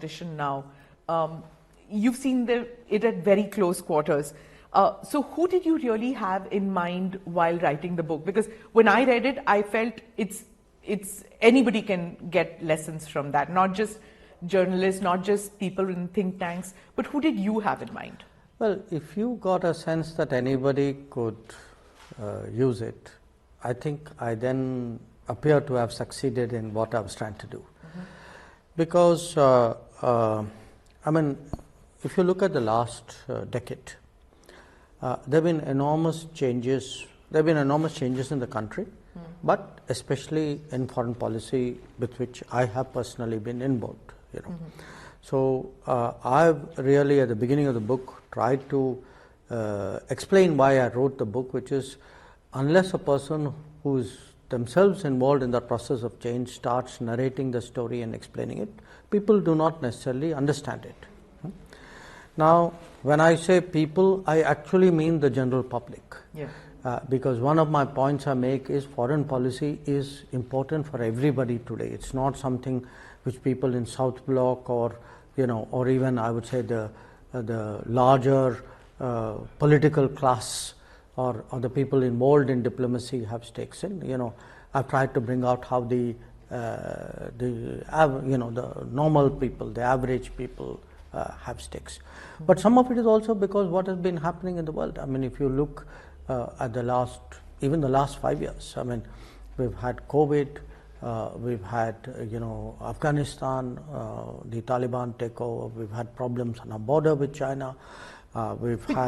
competition now. You've seen it at very close quarters. So who did you really have in mind while writing the book? Because when I read it, I felt it's anybody can get lessons from that, not just journalists, not just people in think tanks, but who did you have in mind? Well, if you got a sense that anybody could use it, I think I then appear to have succeeded in what I was trying to do. Mm-hmm. Because, I mean, if you look at the last decade, there have been enormous changes. There have been enormous changes in the country, but especially in foreign policy, with which I have personally been involved. So I've really, at the beginning of the book, tried to explain why I wrote the book, which is, unless a person who is themselves involved in the process of change starts narrating the story and explaining it, people do not necessarily understand it. Now, when I say people, I actually mean the general public. Yeah. Because one of my points I make is foreign policy is important for everybody today. It's not something which people in South Bloc or or even I would say the larger political class or the people involved in diplomacy have stakes in. I've tried to bring out how the normal people, the average people have stakes. But some of it is also because what has been happening in the world. I mean, if you look at the last 5 years, I mean, we've had COVID, we've had Afghanistan, the Taliban takeover, we've had problems on our border with China, But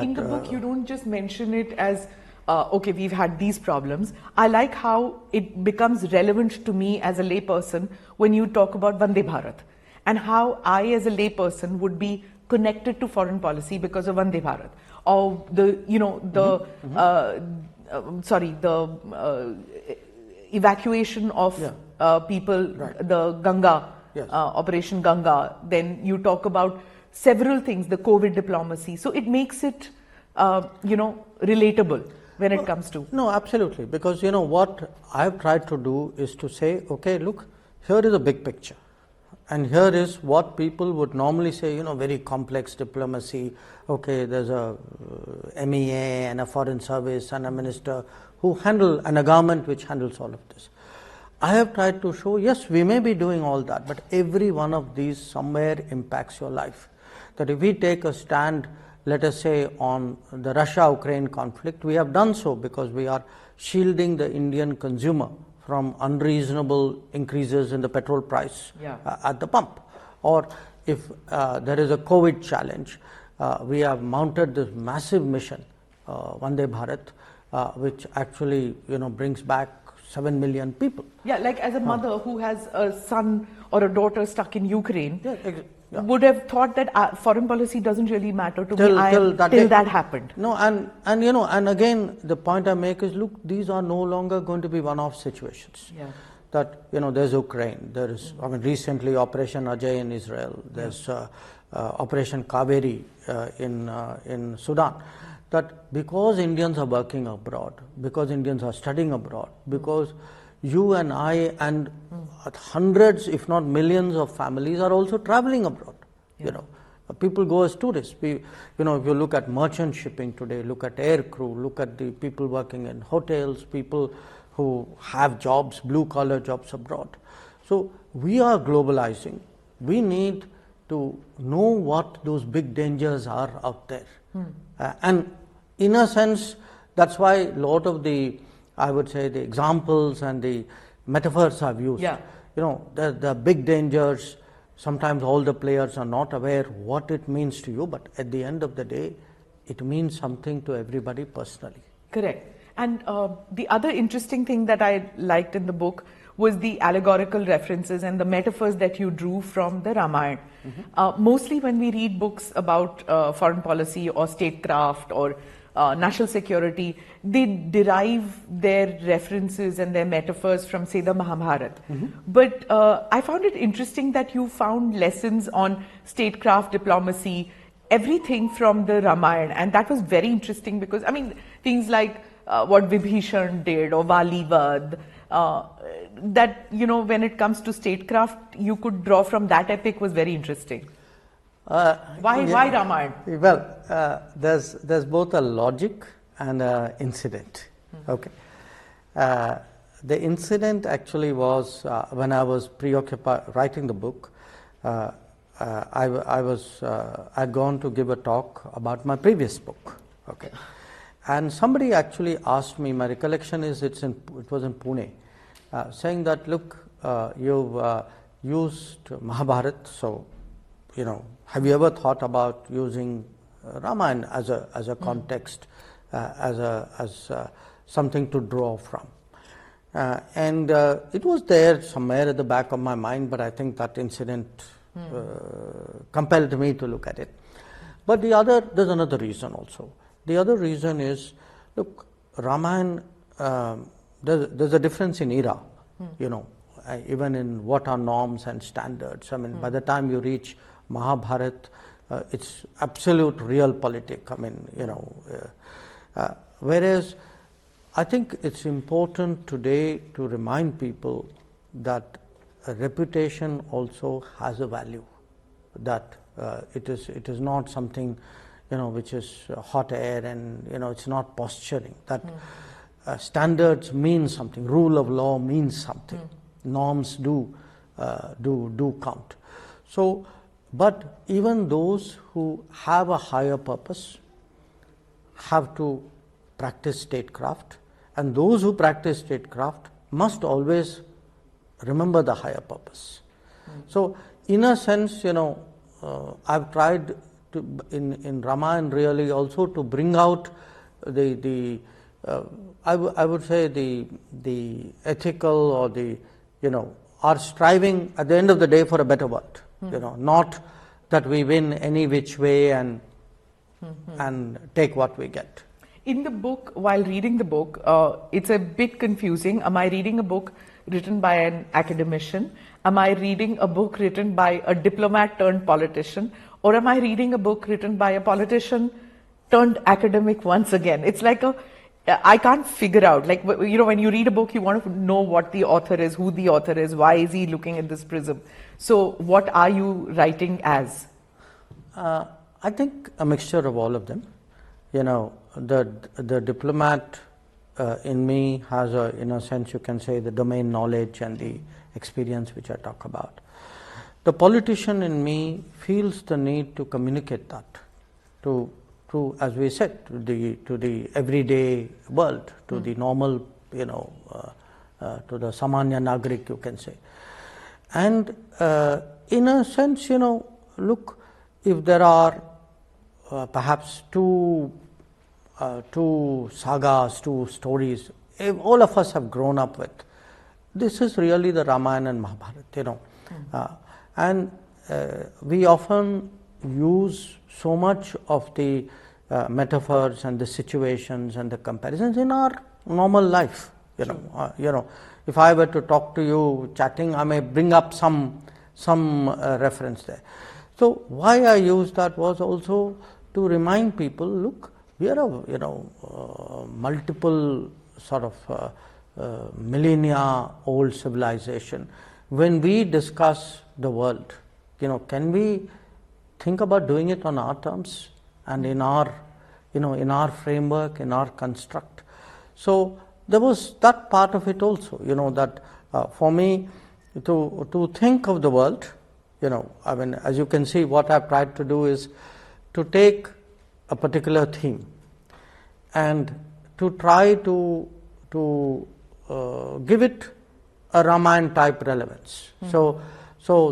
in the book you don't just mention it as okay, we've had these problems. I like how it becomes relevant to me as a layperson when you talk about Vande Bharat, and how I as a layperson would be connected to foreign policy because of Vande Bharat, or the evacuation of people, right. The Ganga, yes. Operation Ganga. Then you talk about several things, the COVID diplomacy. So it makes it, relatable when it comes to. No, absolutely. Because, what I've tried to do is to say, okay, look, here is a big picture. And here is what people would normally say, very complex diplomacy. Okay, there's a MEA and a foreign service and a minister who handle, and a government which handles all of this. I have tried to show, yes, we may be doing all that, but every one of these somewhere impacts your life. That if we take a stand, let us say, on the Russia-Ukraine conflict, we have done so because we are shielding the Indian consumer from unreasonable increases in the petrol price at the pump. Or if there is a COVID challenge, we have mounted this massive mission, Vande Bharat, which actually brings back 7 million people. Yeah, like as a mother who has a son or a daughter stuck in Ukraine, would have thought that foreign policy doesn't really matter to me till that happened. No, and again, the point I make is, look, these are no longer going to be one-off situations. Yeah. That, there's Ukraine, there is, recently Operation Ajay in Israel, there's Operation Kaveri in Sudan. That because Indians are working abroad, because Indians are studying abroad, because you and I and hundreds, if not millions of families are also traveling abroad. People go as tourists. If you look at merchant shipping today, look at air crew, look at the people working in hotels, people who have jobs, blue-collar jobs abroad. So we are globalizing. We need to know what those big dangers are out there. And in a sense, that's why a lot of the, I would say, the examples and the metaphors I've used. Yeah. The big dangers, sometimes all the players are not aware what it means to you, but at the end of the day, it means something to everybody personally. Correct. And the other interesting thing that I liked in the book was the allegorical references and the metaphors that you drew from the Ramayana. Mostly when we read books about foreign policy or statecraft or national security, they derive their references and their metaphors from, say, the Mahabharata. But I found it interesting that you found lessons on statecraft, diplomacy, everything from the Ramayana. And that was very interesting because, things like what Vibhishan did or Valivad, that, when it comes to statecraft, you could draw from that epic was very interesting. Why Ramayana? Well, there's both a logic and an incident. Okay. The incident actually was when I was preoccupied writing the book. I'd gone to give a talk about my previous book. Okay. And somebody actually asked me, my recollection is it was in Pune, saying that, look, you've used Mahabharata, so, have you ever thought about using Ramayana as a context, as something to draw from? And it was there somewhere at the back of my mind, but I think that incident compelled me to look at it. But there's another reason also. The other reason is, look, Ramayana, there's a difference in era, even in what are norms and standards. I mean, by the time you reach Mahabharata, it's absolute realpolitik. I mean, whereas I think it's important today to remind people that a reputation also has a value, that it is not something which is hot air, and it's not posturing. That standards mean something, rule of law means something, norms do count. So, but even those who have a higher purpose have to practice statecraft, and those who practice statecraft must always remember the higher purpose. So, in a sense, I've tried to, in Ramayana, really also to bring out I would say the ethical, or our striving at the end of the day for a better world. Not that we win any which way and take what we get. In the book, while reading the book, it's a bit confusing. Am I reading a book written by an academician? Am I reading a book written by a diplomat turned politician? Or am I reading a book written by a politician turned academic once again? It's like I can't figure out. Like, when you read a book, you want to know what the author is, who the author is, why is he looking at this prism. So what are you writing as? I think a mixture of all of them. The diplomat in me has in a sense, you can say, the domain knowledge and the experience which I talk about. The politician in me feels the need to communicate that to, as we said, to the everyday world, to the normal, to the Samanya Nagrik, you can say. And in a sense, look, if there are perhaps two sagas, two stories, all of us have grown up with, this is really the Ramayana and Mahabharata, and we often use so much of the metaphors and the situations and the comparisons in our normal life. If I were to talk to you chatting, I may bring up some reference there. So why I used that was also to remind people, look, we are a multiple sort of millennia old civilization. When we discuss the world, can we think about doing it on our terms and in our framework, in our construct? So there was that part of it also, that for me to think of the world, I mean, as you can see, what I've tried to do is to take a particular theme and to try to give it a Ramayana type relevance. So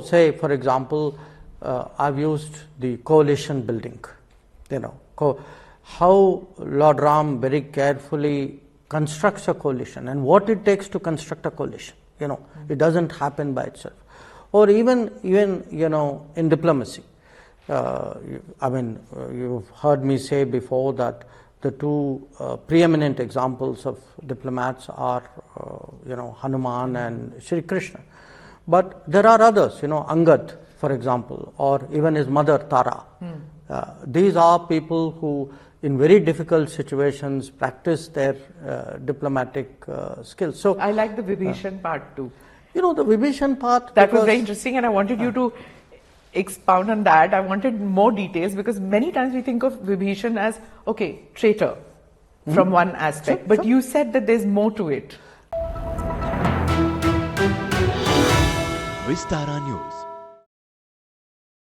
say, for example, I've used the coalition building, how Lord Ram very carefully constructs a coalition and what it takes to construct a coalition. It doesn't happen by itself. Or even in diplomacy. I mean, you've heard me say before that the two preeminent examples of diplomats are, Hanuman and Shri Krishna. But there are others, Angad, for example, or even his mother Tara. These are people who, in very difficult situations, practice their diplomatic skills. So I like the Vibhishan part too. the Vibhishan part. That was very interesting, and I wanted you to expound on that. I wanted more details because many times we think of Vibhishan as, okay, traitor from one aspect, but you said that there's more to it. Vistara News.